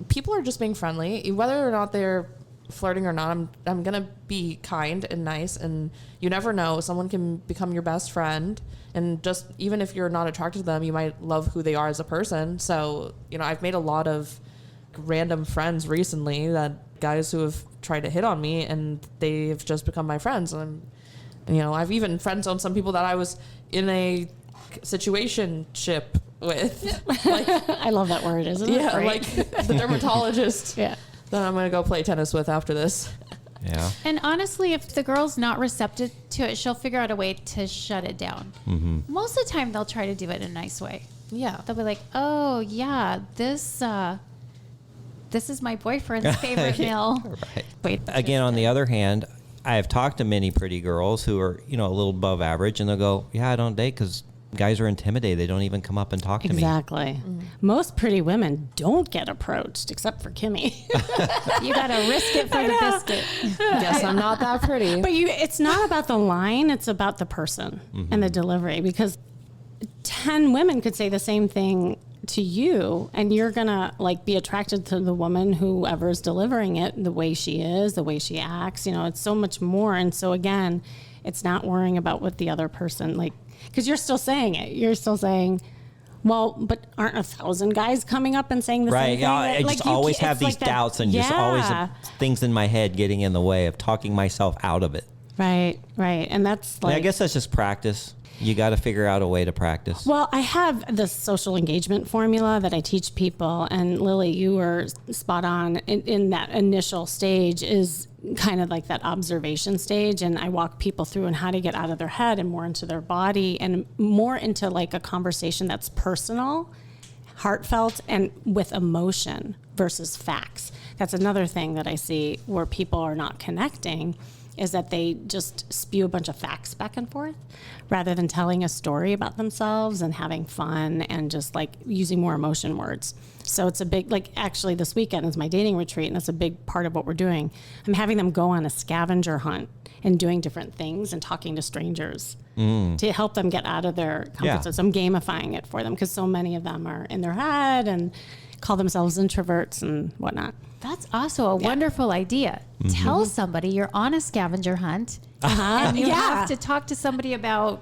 people are just being friendly, whether or not they're flirting or not. I'm gonna be kind and nice, and you never know, someone can become your best friend. And just even if you're not attracted to them, you might love who they are as a person. So, I've made a lot of random friends recently, that guys who have tried to hit on me, and they've just become my friends. And I've even friend zoned some people that I was in a situationship with. Like, I love that word, isn't it? yeah, Great. like the dermatologist Yeah. that I'm going to go play tennis with after this. Yeah. And honestly, if the girl's not receptive to it, she'll figure out a way to shut it down. Most of the time, they'll try to do it in a nice way. Yeah. They'll be like, "Oh yeah, this this is my boyfriend's favorite meal. Right. Wait, Again, on the other hand, I have talked to many pretty girls who are, a little above average, and they'll go, yeah, I don't date because guys are intimidated. They don't even come up and talk to me. Exactly. Most pretty women don't get approached, except for Kimmy. you got to risk it for the biscuit. Guess I'm not that pretty. But it's not about the line, it's about the person and the delivery, because 10 women could say the same thing to you, and you're gonna be attracted to the woman, whoever's delivering it, the way she is, the way she acts. It's so much more. And so again, it's not worrying about what the other person, because you're still saying it. You're still saying, well, but aren't 1,000 guys coming up and saying the same thing? Right. I just always have these doubts and just always things in my head getting in the way of talking myself out of it. Right. And that's I guess that's just practice. You got to figure out a way to practice. Well, I have this social engagement formula that I teach people, and Lilly, you were spot on in that initial stage is kind of like that observation stage, and I walk people through on how to get out of their head and more into their body and more into a conversation that's personal, heartfelt, and with emotion versus facts. That's another thing that I see where people are not connecting, is that they just spew a bunch of facts back and forth rather than telling a story about themselves and having fun and just using more emotion words. So it's a big, actually this weekend is my dating retreat, and it's a big part of what we're doing. I'm having them go on a scavenger hunt and doing different things and talking to strangers to help them get out of their comfort zone. So I'm gamifying it for them because so many of them are in their head and call themselves introverts and whatnot. That's also a wonderful idea. Tell somebody you're on a scavenger hunt and you have to talk to somebody about,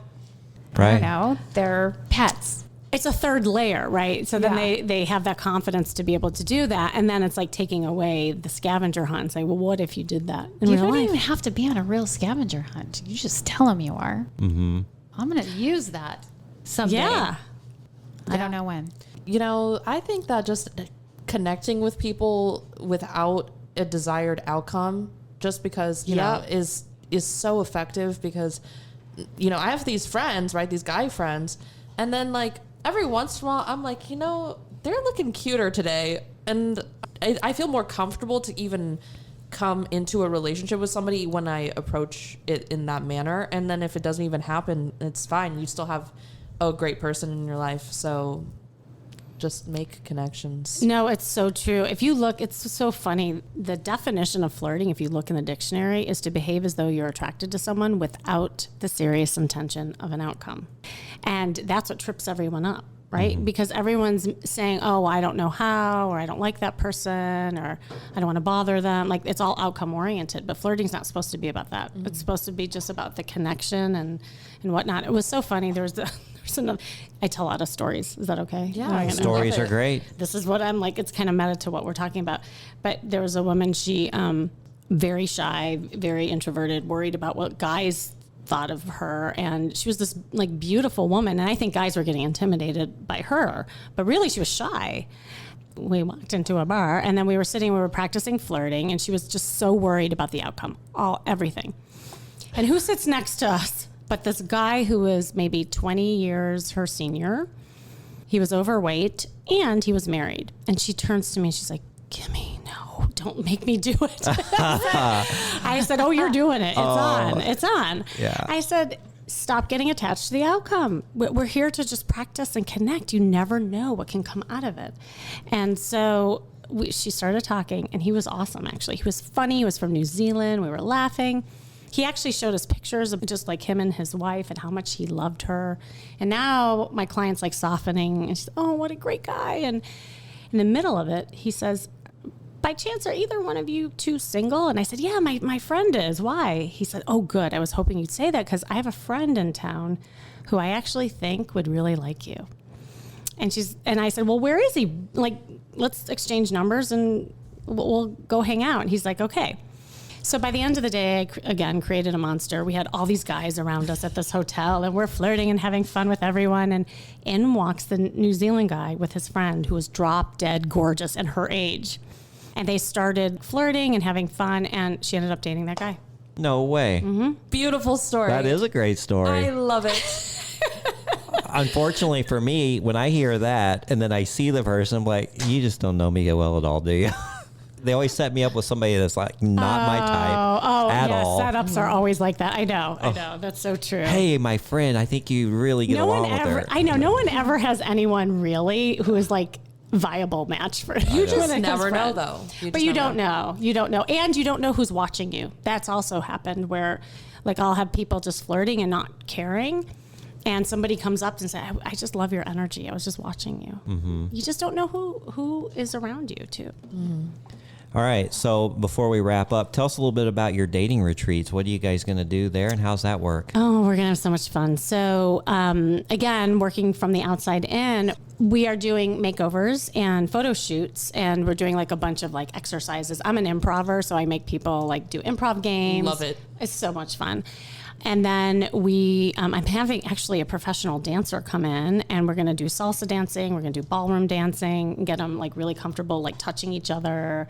I don't know, their pets. It's a third layer, right? So then they have that confidence to be able to do that. And then it's taking away the scavenger hunt and saying, well, what if you did that in you real don't life? even have to be on a real scavenger hunt. You just tell them you are. Mm-hmm. I'm going to use that someday. Yeah. I don't know when. I think that just connecting with people without a desired outcome, just because is so effective, because I have these friends, right, these guy friends, and then every once in a while I'm they're looking cuter today, and I feel more comfortable to even come into a relationship with somebody when I approach it in that manner. And then if it doesn't even happen, it's fine. You still have a great person in your life, so just make connections. No, it's so true. If you look, it's so funny. The definition of flirting, if you look in the dictionary, is to behave as though you're attracted to someone without the serious intention of an outcome. And that's what trips everyone up, right? Mm-hmm. Because everyone's saying, oh, I don't know how, or I don't like that person, or I don't want to bother them. It's all outcome oriented, but flirting's not supposed to be about that. Mm-hmm. It's supposed to be just about the connection and whatnot. It was so funny. There's another, I tell a lot of stories. Is that okay? Yeah. Stories are great. This is what I'm it's kind of meta to what we're talking about. But there was a woman, she very shy, very introverted, worried about what guys thought of her. And she was this beautiful woman. And I think guys were getting intimidated by her, but really she was shy. We walked into a bar and then we were practicing flirting, and she was just so worried about the outcome, everything. And who sits next to us? But this guy who was maybe 20 years her senior. He was overweight and he was married. And she turns to me and she's like, Kimmy, no, don't make me do it. I said, oh, you're doing it. It's on. Yeah. I said, stop getting attached to the outcome. We're here to just practice and connect. You never know what can come out of it. And so she started talking, and he was awesome, actually. He was funny. He was from New Zealand. We were laughing. He actually showed us pictures of just him and his wife and how much he loved her. And now my client's softening, and she's, oh, what a great guy. And in the middle of it, he says, by chance, are either one of you two single? And I said, yeah, my friend is. Why? He said, oh, good. I was hoping you'd say that because I have a friend in town who I actually think would really like you. And I said, well, where is he? Let's exchange numbers and we'll go hang out. And he's like, okay. So by the end of the day, I, again, created a monster. We had all these guys around us at this hotel, and we're flirting and having fun with everyone. And in walks the New Zealand guy with his friend, who was drop dead gorgeous and her age. And they started flirting and having fun, and she ended up dating that guy. No way. Mm-hmm. Beautiful story. That is a great story. I love it. Unfortunately for me, when I hear that and then I see the person, I'm like, you just don't know me well at all, do you? They always set me up with somebody that's like not my type at all. Setups are always like that. I know. That's so true. Hey, my friend, I think you really get along with her. I know. No one ever has anyone really who is like viable match for you. You just never know, though. But you don't know. You don't know. And you don't know who's watching you. That's also happened where like I'll have people just flirting and not caring. And somebody comes up and says, I just love your energy. I was just watching you. Mm-hmm. You just don't know who is around you, too. Mm-hmm. All right. So before we wrap up, tell us a little bit about your dating retreats. What are you guys going to do there, and how's that work? Oh, we're going to have so much fun. So, again, working from the outside in, we are doing makeovers and photo shoots, and we're doing like a bunch of like exercises. I'm an improver, so I make people like do improv games. Love it. It's so much fun. And then I'm having actually a professional dancer come in, and we're going to do salsa dancing. We're going to do ballroom dancing, get them like really comfortable, like touching each other.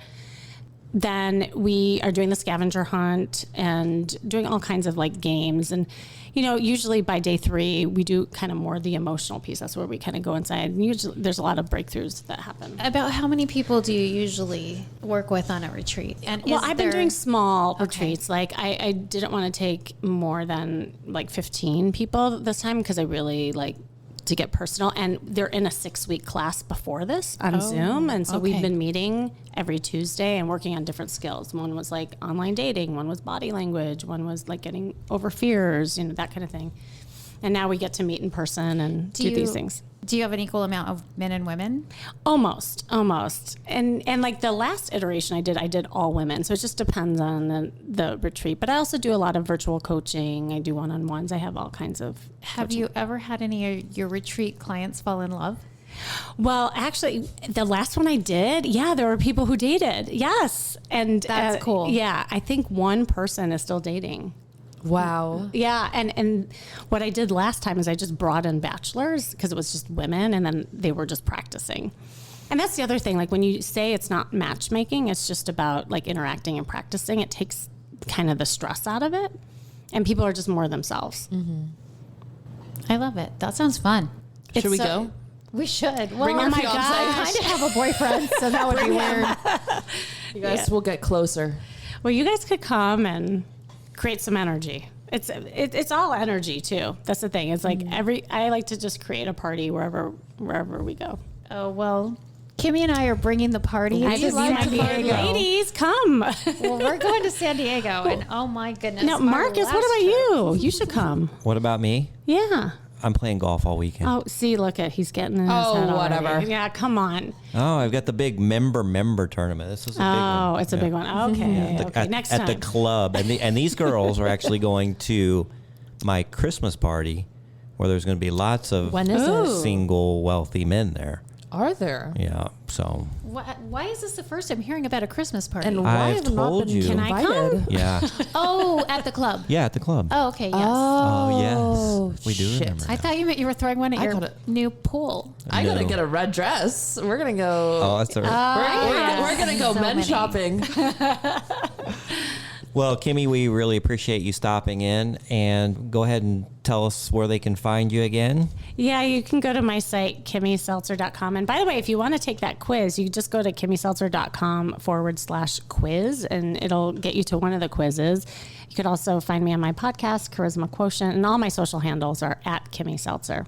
Then we are doing the scavenger hunt and doing all kinds of like games. And, you know, usually by day 3, we do kind of more the emotional piece. That's where we kind of go inside. And usually there's a lot of breakthroughs that happen. About how many people do you usually work with on a retreat? And well, I've been doing small retreats. Like I didn't want to take more than like 15 people this time because I really like to get personal. And they're in a 6-week class before this on Zoom. And so we've been meeting every Tuesday and working on different skills. One was like online dating, one was body language, one was like getting over fears, you know, that kind of thing. And now we get to meet in person and do these things. Do you have an equal amount of men and women? Almost. And like the last iteration I did all women. So it just depends on the retreat. But I also do a lot of virtual coaching. I do one-on-ones. I have all kinds of Have you ever had any of your retreat clients fall in love? Well, actually, the last one I did, there were people who dated. Yes. And that's cool. Yeah. I think one person is still dating. Wow. Yeah, and what I did last time is I just brought in bachelors because it was just women, and then they were just practicing. And that's the other thing. Like when you say it's not matchmaking, it's just about like interacting and practicing. It takes kind of the stress out of it, and people are just more themselves. Mm-hmm. I love it. That sounds fun. Should we go? We should. Well, Bring your fiance. I kind of have a boyfriend, so that would be weird. You guys will get closer. Well, you guys could come and create some energy. It's all energy too. That's the thing. It's like I like to just create a party wherever we go. Oh, well, Kimmy and I are bringing the party. Ladies, come. Well, we're going to San Diego, and oh my goodness. No, Marcus, what about you? You should come. What about me? Yeah. I'm playing golf all weekend. Oh, see, look at he's getting in his head whatever. already. Yeah, come on. Oh, I've got the big member tournament. This is a big one. Oh, it's a big one. Okay. Next time. At the club. And these girls are actually going to my Christmas party where there's going to be lots of When is it? single wealthy men there. Are there? Yeah, so. Why is this the first I'm hearing about a Christmas party? And why I've have I not told been you. Can I invited? come? Yeah. Oh, at the club. Yeah, at the club. Oh, okay, yes. Oh, yes. We do shit. remember. I thought you meant you were throwing one at your gotta- new pool. I gotta No. get a red dress. We're gonna go. Oh, that's all right. We're gonna go So men many. shopping. Well, Kimmy, we really appreciate you stopping in, and go ahead and tell us where they can find you again. Yeah, you can go to my site, kimmyseltzer.com. And by the way, if you want to take that quiz, you just go to kimmyseltzer.com/quiz, and it'll get you to one of the quizzes. You could also find me on my podcast, Charisma Quotient, and all my social handles are at Kimmy Seltzer.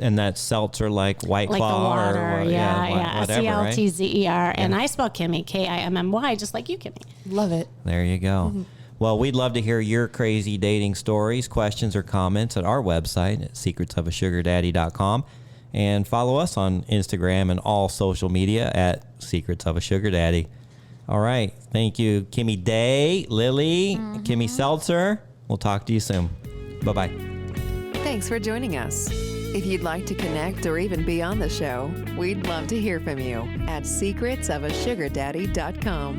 And that's seltzer like White Like Claw the water, or whatever, right? SELTZER. And I spell Kimmy, KIMMY, just like you, Kimmy. Love it. There you go. Mm-hmm. Well, we'd love to hear your crazy dating stories, questions, or comments at our website at secretsofasugardaddy.com. And follow us on Instagram and all social media at Secrets of a Sugar Daddy. All right. Thank you, Kimmy Dae, Lilly, Kimmy Seltzer. We'll talk to you soon. Bye-bye. Thanks for joining us. If you'd like to connect or even be on the show, we'd love to hear from you at secretsofasugardaddy.com.